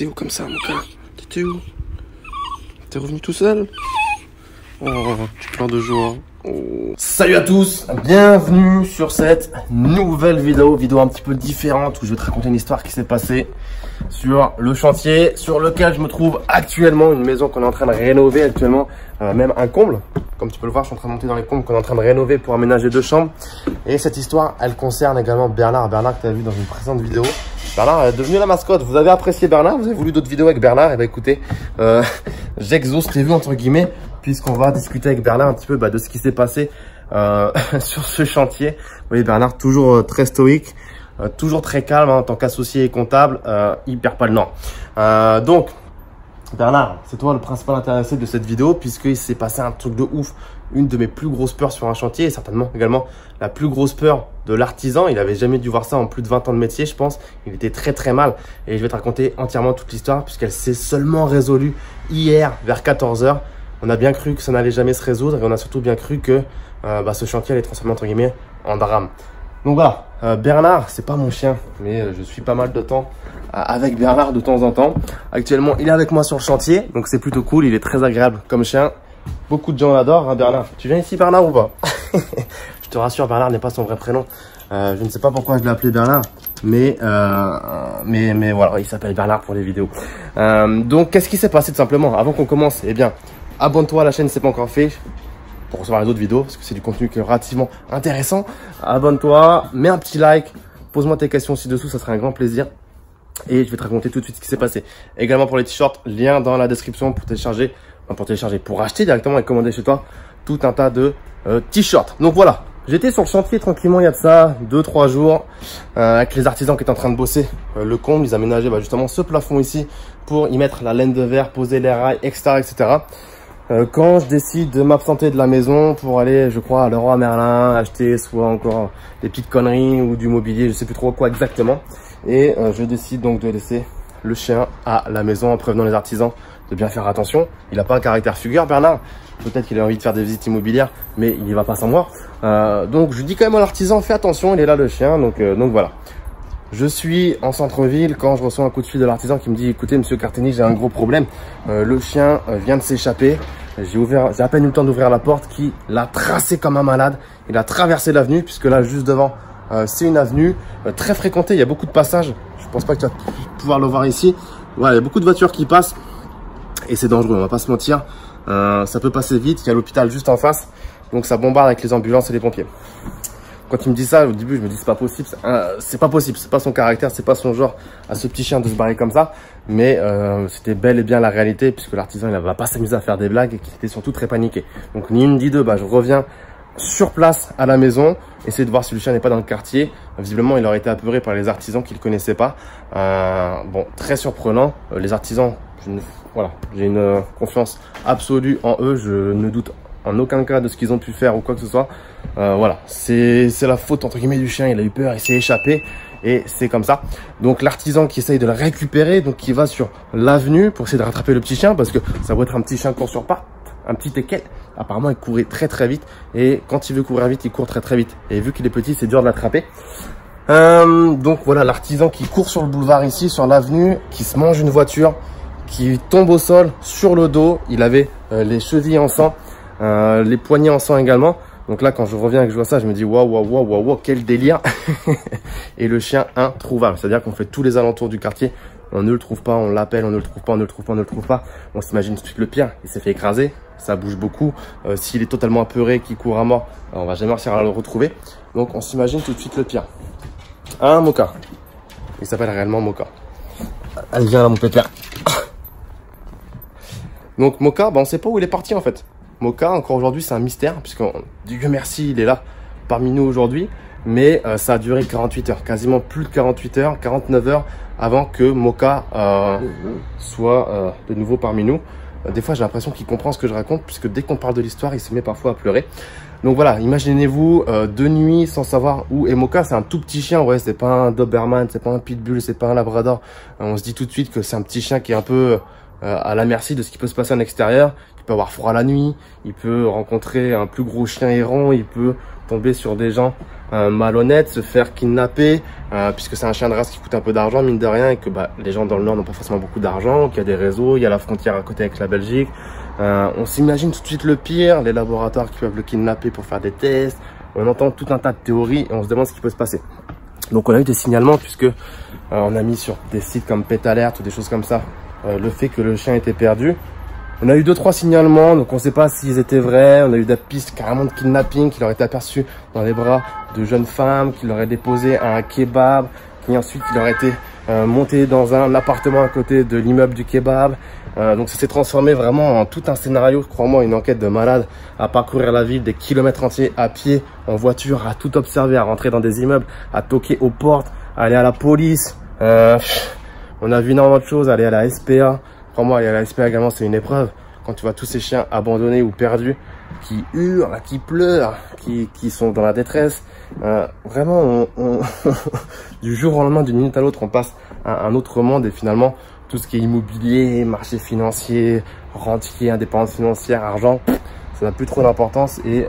T'es où comme ça, Moka? T'étais où? T'es revenu tout seul? Oh, tu pleures de joie. Oh. Salut à tous, bienvenue sur cette nouvelle vidéo un petit peu différente où je vais te raconter une histoire qui s'est passée sur le chantier sur lequel je me trouve actuellement, une maison qu'on est en train de rénover actuellement, même un comble. Comme tu peux le voir, je suis en train de monter dans les combles qu'on est en train de rénover pour aménager 2 chambres. Et cette histoire, elle concerne également Bernard. Bernard que tu as vu dans une précédente vidéo. Bernard est devenu la mascotte. Vous avez apprécié Bernard, vous avez voulu d'autres vidéos avec Bernard. Et bah écoutez, j'exauce tes vues entre guillemets, puisqu'on va discuter avec Bernard un petit peu de ce qui s'est passé sur ce chantier. Vous voyez Bernard, toujours très stoïque, toujours très calme en tant qu'associé et comptable, il perd pas le nord. Donc Bernard, c'est toi le principal intéressé de cette vidéo puisqu'il s'est passé un truc de ouf. Une de mes plus grosses peurs sur un chantier et certainement également la plus grosse peur de l'artisan. Il avait jamais dû voir ça en plus de 20 ans de métier, je pense. Il était très mal et je vais te raconter entièrement toute l'histoire puisqu'elle s'est seulement résolue hier vers 14 h. On a bien cru que ça n'allait jamais se résoudre et on a surtout bien cru que ce chantier allait transformer entre guillemets en drame. Donc voilà, Bernard, c'est pas mon chien, mais je suis pas mal de temps avec Bernard de temps en temps. Actuellement, il est avec moi sur le chantier, donc c'est plutôt cool, il est très agréable comme chien. Beaucoup de gens l'adorent, hein, Bernard. Tu viens ici, Bernard, ou pas? Je te rassure, Bernard n'est pas son vrai prénom. Je ne sais pas pourquoi je l'ai appelé Bernard, mais voilà, il s'appelle Bernard pour les vidéos. Donc, qu'est-ce qui s'est passé tout simplement? Avant qu'on commence, eh bien, abonne-toi à la chaîne si ce n'est pas encore fait, pour recevoir les autres vidéos, parce que c'est du contenu qui est relativement intéressant. Abonne-toi, mets un petit like, pose-moi tes questions ci-dessous, ça sera un grand plaisir. Et je vais te raconter tout de suite ce qui s'est passé. Également pour les t-shirts, lien dans la description pour télécharger, pour acheter directement et commander chez toi tout un tas de t-shirts. Donc voilà, j'étais sur le chantier tranquillement il y a de ça 2-3 jours avec les artisans qui étaient en train de bosser le comble. Ils aménageaient justement ce plafond ici pour y mettre la laine de verre, poser les rails, etc. Quand je décide de m'absenter de la maison pour aller, je crois, à Leroy Merlin, acheter soit encore des petites conneries ou du mobilier, je sais plus trop quoi exactement. Et je décide donc de laisser le chien à la maison en prévenant les artisans de bien faire attention. Il n'a pas un caractère fugueur, Bernard. Peut-être qu'il a envie de faire des visites immobilières, mais il n'y va pas sans moi. Donc je dis quand même à l'artisan, fais attention, il est là le chien. Donc voilà. Je suis en centre-ville quand je reçois un coup de fil de l'artisan qui me dit: écoutez, monsieur Carteni, j'ai un gros problème. Le chien vient de s'échapper. J'ai à peine eu le temps d'ouvrir la porte qu'il l'a tracé comme un malade. Il a traversé l'avenue, puisque là, juste devant, c'est une avenue très fréquentée. Il y a beaucoup de passages. Je pense pas que tu vas pouvoir le voir ici. Voilà, il y a beaucoup de voitures qui passent et c'est dangereux, on va pas se mentir. Ça peut passer vite. Il y a l'hôpital juste en face, donc ça bombarde avec les ambulances et les pompiers. Quand il me dit ça, au début, je me dis c'est pas possible. C'est pas possible, c'est pas son caractère, c'est pas son genre à ce petit chien de se barrer comme ça. Mais c'était bel et bien la réalité, puisque l'artisan il va pas s'amuser à faire des blagues et qu'il était surtout très paniqué. Donc ni une ni deux, je reviens sur place à la maison, essayer de voir si le chien n'est pas dans le quartier. Visiblement, il aurait été apeuré par les artisans qu'il ne connaissait pas. Bon, très surprenant. Les artisans, voilà, j'ai une confiance absolue en eux. Je ne doute en aucun cas de ce qu'ils ont pu faire ou quoi que ce soit. Voilà, c'est la faute entre guillemets du chien. Il a eu peur, il s'est échappé et c'est comme ça. Donc l'artisan qui essaye de le récupérer, donc qui va sur l'avenue pour essayer de rattraper le petit chien, parce que ça va être un petit chien court sur pattes, un petit teckel. Apparemment, il courait très vite et quand il veut courir vite, il court très vite. Et vu qu'il est petit, c'est dur de l'attraper. Donc voilà, l'artisan qui court sur le boulevard ici, sur l'avenue, qui se mange une voiture, qui tombe au sol sur le dos. Il avait les chevilles en sang, les poignets en sang également. Donc là, quand je reviens et que je vois ça, je me dis waouh, quel délire. Et le chien introuvable, c'est-à-dire qu'on fait tous les alentours du quartier. On ne le trouve pas, on l'appelle, on ne le trouve pas. On s'imagine tout de suite le pire. Il s'est fait écraser, ça bouge beaucoup. S'il est totalement apeuré, qu'il court à mort, on va jamais réussir à le retrouver. Donc on s'imagine tout de suite le pire. Un Moka. Il s'appelle réellement Moka. Allez, viens là mon pépère. Donc Moka, on ne sait pas où il est parti en fait. Moka, encore aujourd'hui, c'est un mystère, puisque Dieu merci, il est là parmi nous aujourd'hui. Mais ça a duré 48 heures, quasiment plus de 48 heures, 49 heures avant que Moka soit de nouveau parmi nous. Des fois, j'ai l'impression qu'il comprend ce que je raconte, puisque dès qu'on parle de l'histoire, il se met parfois à pleurer. Donc voilà, imaginez-vous 2 nuits sans savoir où est Moka. C'est un tout petit chien, ouais, c'est pas un Doberman, c'est pas un Pitbull, c'est pas un Labrador. On se dit tout de suite que c'est un petit chien qui est un peu à la merci de ce qui peut se passer en extérieur. Il peut avoir froid la nuit, il peut rencontrer un plus gros chien errant, il peut tomber sur des gens malhonnêtes, se faire kidnapper, puisque c'est un chien de race qui coûte un peu d'argent, mine de rien, et que les gens dans le Nord n'ont pas forcément beaucoup d'argent, qu'il y a des réseaux, il y a la frontière à côté avec la Belgique. On s'imagine tout de suite le pire, les laboratoires qui peuvent le kidnapper pour faire des tests. On entend tout un tas de théories et on se demande ce qui peut se passer. Donc on a eu des signalements puisque on a mis sur des sites comme Pet Alert ou des choses comme ça le fait que le chien était perdu. On a eu 2-3 signalements, donc on ne sait pas s'ils étaient vrais. On a eu des pistes carrément de kidnapping, qu'il aurait été aperçu dans les bras de jeunes femmes, qu'il aurait déposé à un kebab, qui ensuite il aurait été monté dans un appartement à côté de l'immeuble du kebab. Donc ça s'est transformé vraiment en tout un scénario, crois-moi, une enquête de malade, à parcourir la ville des kilomètres entiers à pied, en voiture, à tout observer, à rentrer dans des immeubles, à toquer aux portes, à aller à la police. On a vu énormément de choses, aller à la SPA. Crois-moi, aller à la SPA également, c'est une épreuve. Quand tu vois tous ces chiens abandonnés ou perdus, qui hurlent, qui pleurent, qui sont dans la détresse. Vraiment, du jour au lendemain, d'une minute à l'autre, on passe à un autre monde et finalement, tout ce qui est immobilier, marché financier, rentier, indépendance financière, argent, ça n'a plus trop d'importance et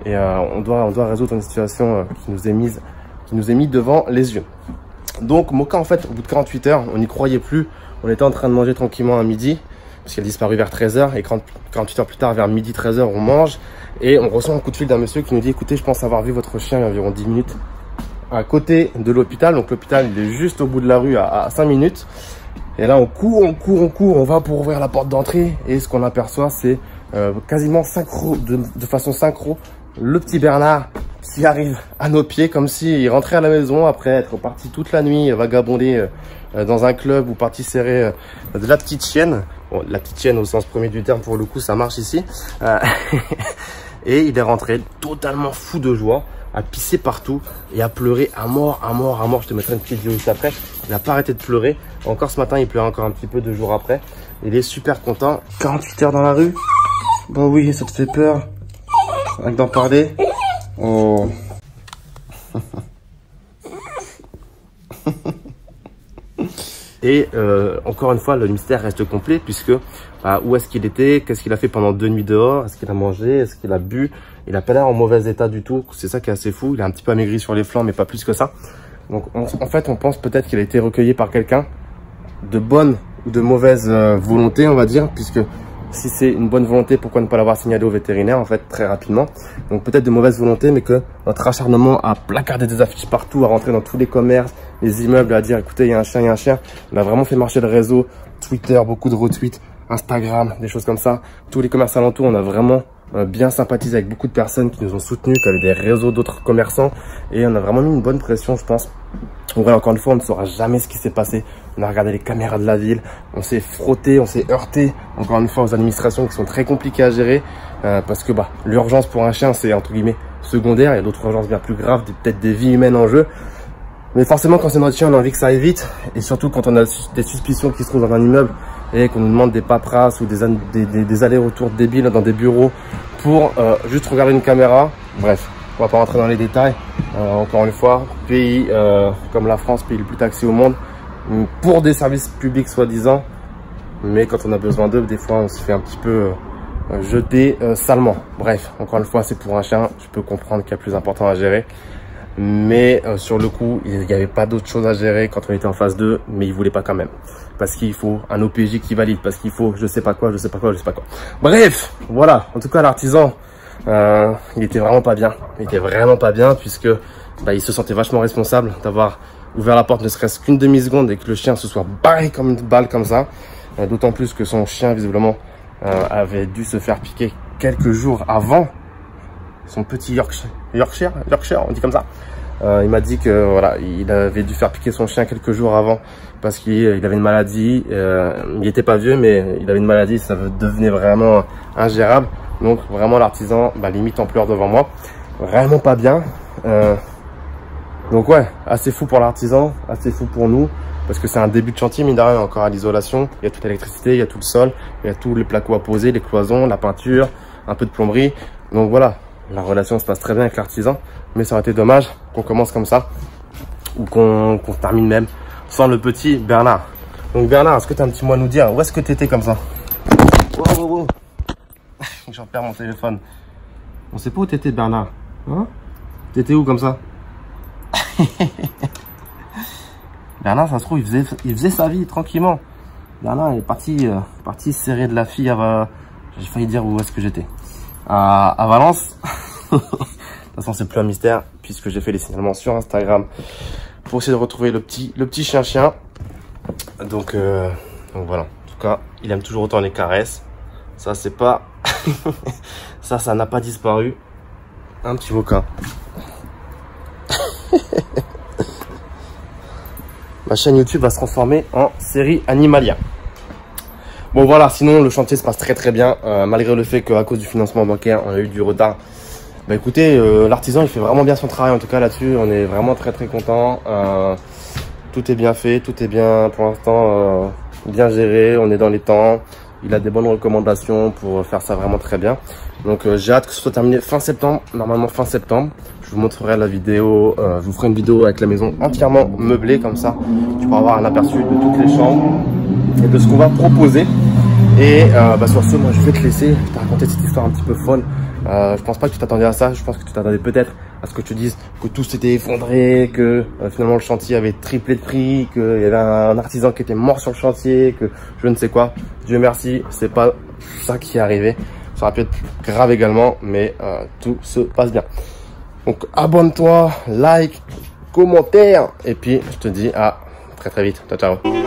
on doit résoudre une situation qui nous est mise devant les yeux. Donc Mocha, en fait, au bout de 48 heures, on n'y croyait plus. On était en train de manger tranquillement à midi, parce qu'elle a disparu vers 13 h et 48 heures plus tard, vers midi 13 h, on mange et on reçoit un coup de fil d'un monsieur qui nous dit: écoutez, je pense avoir vu votre chien il y a environ 10 minutes à côté de l'hôpital. Donc l'hôpital, il est juste au bout de la rue à 5 minutes. Et là, on court, on va pour ouvrir la porte d'entrée et ce qu'on aperçoit, c'est quasiment de façon synchro, le petit Bernard qui arrive à nos pieds comme s'il rentrait à la maison après être parti toute la nuit vagabonder dans un club ou parti serrer de la petite chienne. Bon, la petite chienne au sens premier du terme, pour le coup, ça marche ici. Et il est rentré totalement fou de joie, à pisser partout et à pleurer à mort. Je te mettrai une petite vidéo juste après. Il n'a pas arrêté de pleurer. Encore ce matin, il pleurait encore un petit peu 2 jours après. Il est super content. 48 heures dans la rue. Bon oui, ça te fait peur. Rien que d'en parler. Oh. Et encore une fois, le mystère reste complet puisque où est-ce qu'il était, qu'est-ce qu'il a fait pendant 2 nuits dehors, est-ce qu'il a mangé, est-ce qu'il a bu. Il n'a pas l'air en mauvais état du tout, c'est ça qui est assez fou. Il est un petit peu amaigri sur les flancs, mais pas plus que ça. Donc en fait, on pense peut-être qu'il a été recueilli par quelqu'un de bonne ou de mauvaise volonté, on va dire, puisque si c'est une bonne volonté, pourquoi ne pas l'avoir signalé au vétérinaire, en fait, très rapidement. Donc peut-être de mauvaise volonté, mais que notre acharnement à placarder des affiches partout, à rentrer dans tous les commerces, les immeubles, à dire écoutez, il y a un chien, il y a un chien. On a vraiment fait marcher le réseau, Twitter, beaucoup de retweets, Instagram, des choses comme ça. Tous les commerces alentours, on a vraiment bien sympathisé avec beaucoup de personnes qui nous ont soutenus, qui avaient des réseaux d'autres commerçants. Et on a vraiment mis une bonne pression, je pense. Donc voilà, encore une fois, on ne saura jamais ce qui s'est passé. On a regardé les caméras de la ville, on s'est frotté, on s'est heurté, encore une fois, aux administrations qui sont très compliquées à gérer. Parce que l'urgence pour un chien, c'est entre guillemets secondaire. Il y a d'autres urgences bien plus graves, peut-être des vies humaines en jeu. Mais forcément, quand c'est notre chien, on a envie que ça aille vite. Et surtout, quand on a des suspicions qui se trouvent dans un immeuble et qu'on nous demande des paperasses ou des allers-retours débiles dans des bureaux pour juste regarder une caméra. Bref, on va pas rentrer dans les détails. Encore une fois, pays comme la France, pays le plus taxé au monde, pour des services publics soi-disant. Mais quand on a besoin d'eux, des fois, on se fait un petit peu jeter salement. Bref, encore une fois, c'est pour un chien. Je peux comprendre qu'il y a plus important à gérer. Mais sur le coup, il n'y avait pas d'autre chose à gérer quand on était en phase 2, mais il voulait pas quand même. Parce qu'il faut un OPJ qui valide, parce qu'il faut je sais pas quoi. Bref, voilà. En tout cas, l'artisan, il était vraiment pas bien. Puisque il se sentait vachement responsable d'avoir ouvert la porte ne serait-ce qu'une demi-seconde et que le chien se soit barré comme une balle comme ça. D'autant plus que son chien, visiblement, avait dû se faire piquer quelques jours avant. Son petit Yorkshire, on dit comme ça. Il m'a dit que voilà, il avait dû faire piquer son chien quelques jours avant parce qu'il avait une maladie. Il n'était pas vieux, mais il avait une maladie, ça devenait vraiment ingérable. Donc vraiment l'artisan, limite en pleurs devant moi, vraiment pas bien. Donc ouais, assez fou pour l'artisan, assez fou pour nous, parce que c'est un début de chantier, mine de rien, encore à l'isolation. Il y a toute l'électricité, il y a tout le sol, il y a tous les placo à poser, les cloisons, la peinture, un peu de plomberie. Donc voilà. La relation se passe très bien avec l'artisan, mais ça aurait été dommage qu'on commence comme ça ou qu'on termine même sans le petit Bernard. Donc Bernard, est-ce que tu as un petit mot à nous dire? Où est-ce que tu étais comme ça? Wow. J'en perds mon téléphone. On sait pas où tu étais, Bernard, hein? T'étais où comme ça? Bernard, ça se trouve, il faisait sa vie tranquillement. Bernard est parti serrer de la fille à... J'ai failli dire où est-ce que j'étais. À Valence. De toute façon, c'est plus un mystère puisque j'ai fait les signalements sur Instagram pour essayer de retrouver le petit chien. Donc voilà. En tout cas, il aime toujours autant les caresses. Ça, c'est pas... ça n'a pas disparu. Un petit mocha. Ma chaîne YouTube va se transformer en série Animalia. Bon voilà, sinon le chantier se passe très bien, malgré le fait qu'à cause du financement bancaire, on a eu du retard. Bah écoutez, l'artisan il fait vraiment bien son travail en tout cas là-dessus, on est vraiment très content. Tout est bien fait, tout est bien pour l'instant bien géré, on est dans les temps. Il a des bonnes recommandations pour faire ça vraiment très bien. Donc j'ai hâte que ce soit terminé fin septembre, normalement fin septembre. Je vous montrerai la vidéo, je vous ferai une vidéo avec la maison entièrement meublée comme ça. Tu pourras avoir un aperçu de toutes les chambres et de ce qu'on va proposer. Et sur ce, moi je vais te laisser, je t'ai raconté cette histoire un petit peu folle. Je pense pas que tu t'attendais à ça, je pense que tu t'attendais peut-être à ce que je te dise que tout s'était effondré, que finalement le chantier avait triplé de prix, qu'il y avait un artisan qui était mort sur le chantier, que je ne sais quoi. Dieu merci, c'est pas ça qui est arrivé. Ça aurait pu être grave également, mais tout se passe bien. Donc abonne-toi, like, commentaire, et puis je te dis à très vite. Ciao, ciao.